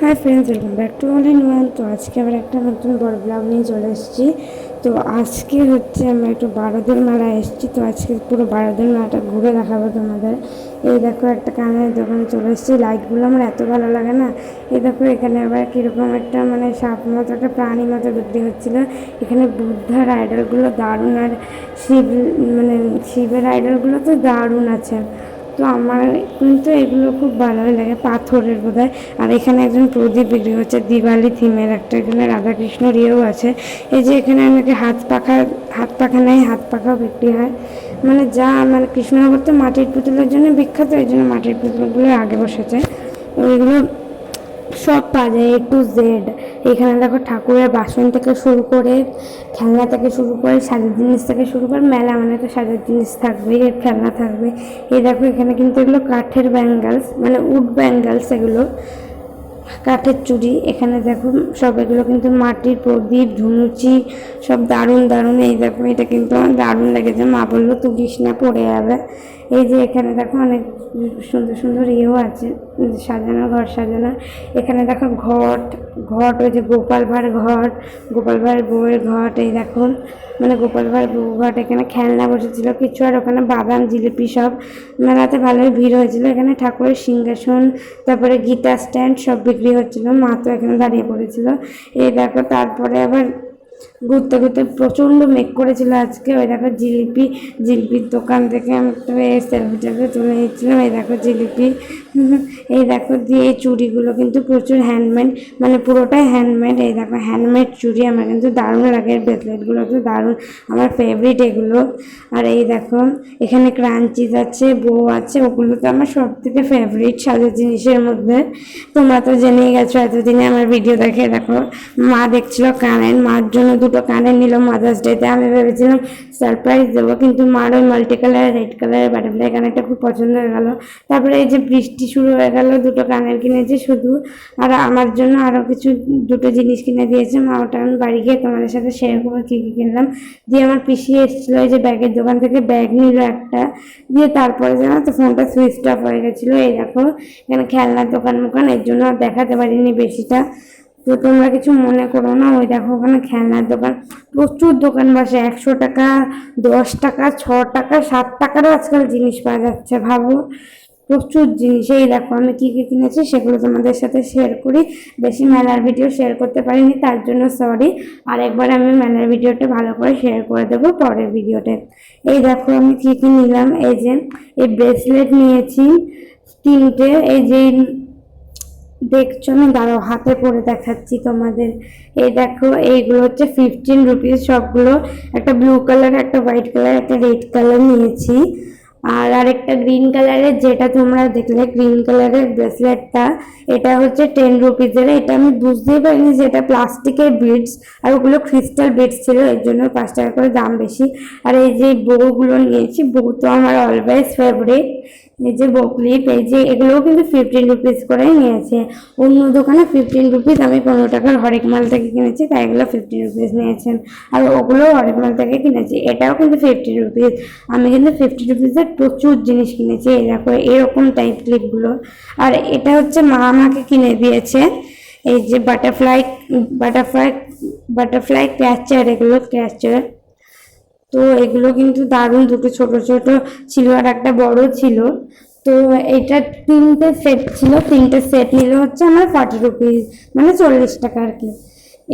Hi friends, welcome back to all in one. তো আজকে আবার একটা নতুন বড় ব্লগ নিয়ে চলে এসেছি। তো আজকে হচ্ছে আমরা একটু বারোদের মেলা এসেছি। তো আজকে পুরো বারোদের মেলাটা ঘুরে দেখাবো তোমাদের। এই দেখো একটা কানের দোকানে চলে এসেছি। লাইটগুলো আমার এত ভালো লাগে না। এই দেখো এখানে আবার কীরকম একটা মানে সাপ মতো একটা প্রাণী মতো বিক্রি হচ্ছিলো। এখানে বুদ্ধার আইডলগুলো দারুণ, আর শিবের আইডলগুলো তো দারুণ আছে। তো আমার কিন্তু এগুলো খুব ভালোই লাগে, পাথরের বোধহয়। আর এখানে একজন প্রদীপ বিক্রি হচ্ছে দিওয়ালি থিমের একটা। এখানে রাধাকৃষ্ণর ইয়েও আছে। এই যে এখানে অনেকে হাত পাখা নেয়, হাত পাখাও বিক্রি হয়। মানে কৃষ্ণনগর তো মাটির পুতুলের জন্য বিখ্যাত, এই জন্য মাটির পুতুলগুলো আগে বসেছে। ওইগুলো সব পাওয়া যায়, A to Z। এখানে দেখো ঠাকুরের বাসন থেকে শুরু করে, খেলনা থেকে শুরু করে, সাজের জিনিস থেকে শুরু করে, মেলা মানে তো সাজের জিনিস থাকবে, খেলনা থাকবে। এই দেখো এখানে কিন্তু এগুলো কাঠের ব্যাঙ্গেলস, মানে উড ব্যাঙ্গেলস, এগুলো কাঠের চুড়ি। এখানে দেখো সব এগুলো কিন্তু মাটির প্রদীপ, ধুনুচি, সব দারুণ দারুণ। এই দেখো এটা কিন্তু আমার দারুণ লেগেছে। মা বললো তুলিস না, পড়ে যাবে। এই যে এখানে দেখো অনেক সুন্দর সুন্দর ইয়েও আছে, সাজানো, ঘর সাজানো। এখানে দেখো ঘট ঘট ওই যে গোপাল ভাঁড় ঘট, গোপাল ভাঁড় বউয়ের ঘট। এই দেখো মানে গোপাল ভাঁড় বউ ঘট। এখানে খেলনা বসেছিল কিছু, আর ওখানে বাদাম জিলিপি সব। মেলাতে ভালোই ভিড় হয়েছিল। এখানে ঠাকুরের সিংহাসন, তারপরে গিটার স্ট্যান্ড সব বিক্রি হচ্ছিল। মা তো এখানে দাঁড়িয়ে পড়েছিল। এই দেখো তারপরে আবার ঘুরতে ঘুরতে প্রচণ্ড মেঘ করেছিল আজকে। ওই দেখো জিলিপির দোকান থেকে আমি একটু সেলফি টেলফি তুলে নিচ্ছিলাম। এই দেখো জিলিপি। এই দেখো দিয়ে এই চুড়িগুলো কিন্তু প্রচুর হ্যান্ডমেড, মানে পুরোটাই হ্যান্ডমেড। এই দেখো হ্যান্ডমেড চুড়ি আমার কিন্তু দারুণ লাগে। ব্রেসলেটগুলো তো দারুণ, আমার ফেভারিট এগুলো। আর এই দেখো এখানে ক্রাঞ্চিজ আছে, বো আছে, ওগুলো তো আমার সব থেকে ফেভারিট সাজের জিনিসের মধ্যে। তোমরা তো জেনেই গেছো এতদিনে আমার ভিডিও দেখে। দেখো মা দেখছিল কানের, মার জন্য দুটো কানের নিল মাদার্স ডেতে। আমি ভেবেছিলাম সারপ্রাইজ দেবো, কিন্তু মার ওই মাল্টি কালার রেড কালারের বাটারফ্লাই কানেরটা খুব পছন্দ হয়ে গেল। তারপরে এই যে বৃষ্টি শুরু হয়ে গেল, দুটো কানের কিনেছে শুধু। আর আমার জন্য আরও কিছু দুটো জিনিস কিনে দিয়েছে মা। ওটা আমি বাড়ি গিয়ে তোমাদের সাথে শেয়ার করবো কী কী কিনলাম। দিয়ে আমার পিসি এসেছিলো, এই যে ব্যাগের দোকান থেকে ব্যাগ নিল একটা। দিয়ে তারপরে জানো তো ফোনটা সুইচ অফ হয়ে গেছিলো। এই দেখো এখানে খেলনার দোকান এর জন্য আর দেখাতে পারিনি বেশিটা। তো তোমরা কিছু মনে করো না। ওই দেখো ওখানে খেলনার দোকান, প্রচুর দোকান বসে। 100 টাকা, 10 টাকা, 6 টাকা, 7 টাকারও আজকাল জিনিস পাওয়া যাচ্ছে, ভাবো। প্রচুর জিনিস। এই দেখো আমি কী কী কিনেছি সেগুলো তোমাদের সাথে শেয়ার করি। বেশি মেলার ভিডিও শেয়ার করতে পারিনি, তার জন্য সরি। আর একবার আমি মেলার ভিডিওটা ভালো করে শেয়ার করে দেবো পরের ভিডিওতে। এই দেখো আমি কী কী নিলাম। এই যে এই ব্রেসলেট নিয়েছি 3টে। এই যে দেখছো, আমি দাঁড়াও হাতে পরে দেখাচ্ছি তোমাদের। এই দেখো এইগুলো হচ্ছে 15 রুপিস সবগুলো। একটা ব্লু কালার, একটা হোয়াইট কালার, একটা রেড কালার নিয়েছি। আর আরেকটা গ্রিন কালারের, যেটা তোমরা দেখলে গ্রিন কালারের ব্রেসলেটটা, এটা হচ্ছে 10 রুপিসের। এটা আমি বুঝতেই পারিনি যে এটা প্লাস্টিকের বিডস, আর ওগুলো ক্রিস্টাল বিডস ছিল, এর জন্য 5 টাকা করে দাম বেশি। আর এই যে বউগুলো নিয়েছি, বউ তো আমার অলওয়েজ ফেভারিট। এই যে বকলিপ, এই যে এগুলোও কিন্তু 15 রুপিস করেই নিয়েছে। অন্য দোকানে 15 রুপিস, আমি 15 টাকার হরেক মাল থেকে কিনেছি, তাই এগুলো 15 রুপিস নিয়েছেন। আর ওগুলোও হরেক মাল থেকে কিনেছি, এটাও কিন্তু 50 রুপিস। আমি কিন্তু 50 রুপিসের প্রচুর জিনিস কিনেছি। এই দেখো এরকম টাইপ ক্লিপগুলো। আর এটা হচ্ছে মা আমাকে কিনে দিয়েছে। এই যে বাটারফ্লাই ক্যাচার, এগুলো ক্যাচার। তো এগুলো কিন্তু দারুণ, দুটো ছোট ছোট ছিল আর একটা বড় ছিল। তো এটা 3টে সেট ছিল, 3টে সেট নিলে হচ্ছে আমার 40 রুপিস, মানে 40 টাকা আর কি।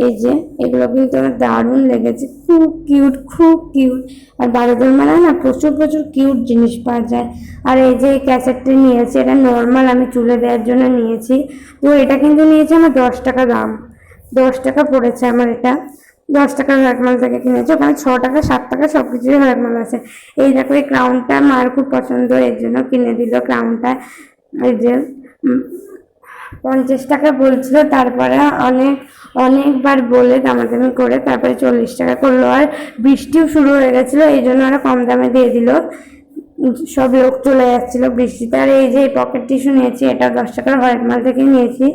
এই যে এগুলো কিন্তু আমার দারুণ লেগেছে, খুব কিউট, খুব কিউট। আর বারোদের মেলায় না প্রচুর প্রচুর কিউট জিনিস পাওয়া যায়। আর এই যে ক্যাসেটটি নিয়েছি, এটা নর্মাল আমি চুলে দেওয়ার জন্য নিয়েছি। তো এটা কিন্তু নিয়েছে আমার 10 টাকা দাম, 10 টাকা পড়েছে আমার এটা। 10 টাকার হরেকমাল থেকে কিনেছি, ওখানে 6 টাকা, 7 টাকা সব কিছুই হরেকমাল আছে। এই দেখো এই ক্রাউনটা মার খুব পছন্দ, এর জন্য কিনে দিল ক্রাউনটা। এই যে 50 টাকা বলছিল, তারপরে অনেকবার বলে দামাদামি করে তারপরে 40 টাকা করলো। আর বৃষ্টিও শুরু হয়ে গেছিলো, এই জন্য আরো কম দামে দিয়ে দিল। সব লোক চলে যাচ্ছিল বৃষ্টিতে। আর এই যে পকেট টিস্যু নিয়েছি, এটা 10 টাকার হরেকমাল থেকে নিয়েছি।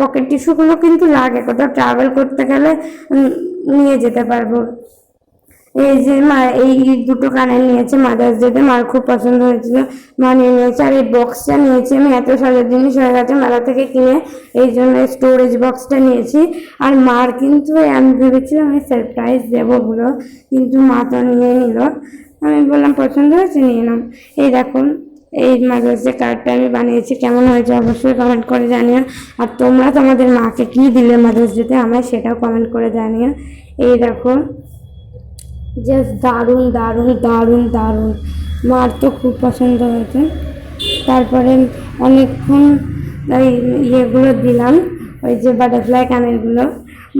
পকেট টিস্যুগুলো কিন্তু লাগে, কোথাও ট্রাভেল করতে গেলে নিয়ে যেতে পারবো। এই যে মা এই দুটো কানের নিয়েছে মাদার্স ডেতে, মার খুব পছন্দ হয়েছিল, মা নিয়ে নিয়েছে। আর এই বক্সটা নিয়েছি আমি, এত সালের জিনিস হয়ে গেছে মেলা থেকে কিনে, এই জন্য স্টোরেজ বক্সটা নিয়েছি। আর মার কিন্তু আমি ভেবেছিলাম আমি সারপ্রাইজ দেবো ওগুলো, কিন্তু মা তো নিয়ে নিল। আমি বললাম পছন্দ হয়েছে, নিয়ে নাও। এই দেখুন এই মাদার্স ডে কার্ডটা আমি বানিয়েছি, কেমন হয়েছে অবশ্যই কমেন্ট করে জানিও। আর তোমরা তোমাদের মাকে কী দিলে মাদার্স ডেতে আমায় সেটাও কমেন্ট করে জানিও। এই দেখো জাস্ট দারুণ দারুণ দারুণ দারুণ, মার তো খুব পছন্দ হয়েছে। তারপরে অনেকক্ষণ ওই ইয়েগুলো দিলাম, ওই যে বাটারফ্লাই কানেরগুলো,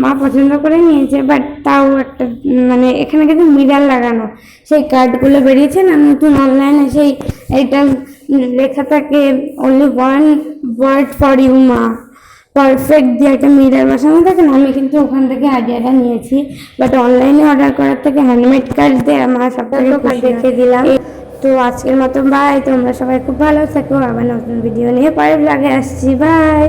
মা পছন্দ করে নিয়েছে। বাট তাও একটা মানে এখানে কিন্তু মিরার লাগানো, সেই কার্ডগুলো বেরিয়েছে না নতুন অনলাইনে, সেই এইটা লেখা থাকে only one word for you মা, পারফেক্ট দিয়ে একটা মিরার বসানো থাকে না, আমি কিন্তু ওখান থেকে আইডিয়াটা নিয়েছি। বাট অনলাইনে অর্ডার করার থেকে হ্যান্ডমেড কার্ড দিয়ে আমার সবথেকে দেখে দিলাম। তো আজকের মতো বাই, তোমরা সবাই খুব ভালো থাকো, আবার নতুন ভিডিও নিয়ে পরের ব্লগে আসছি, বাই।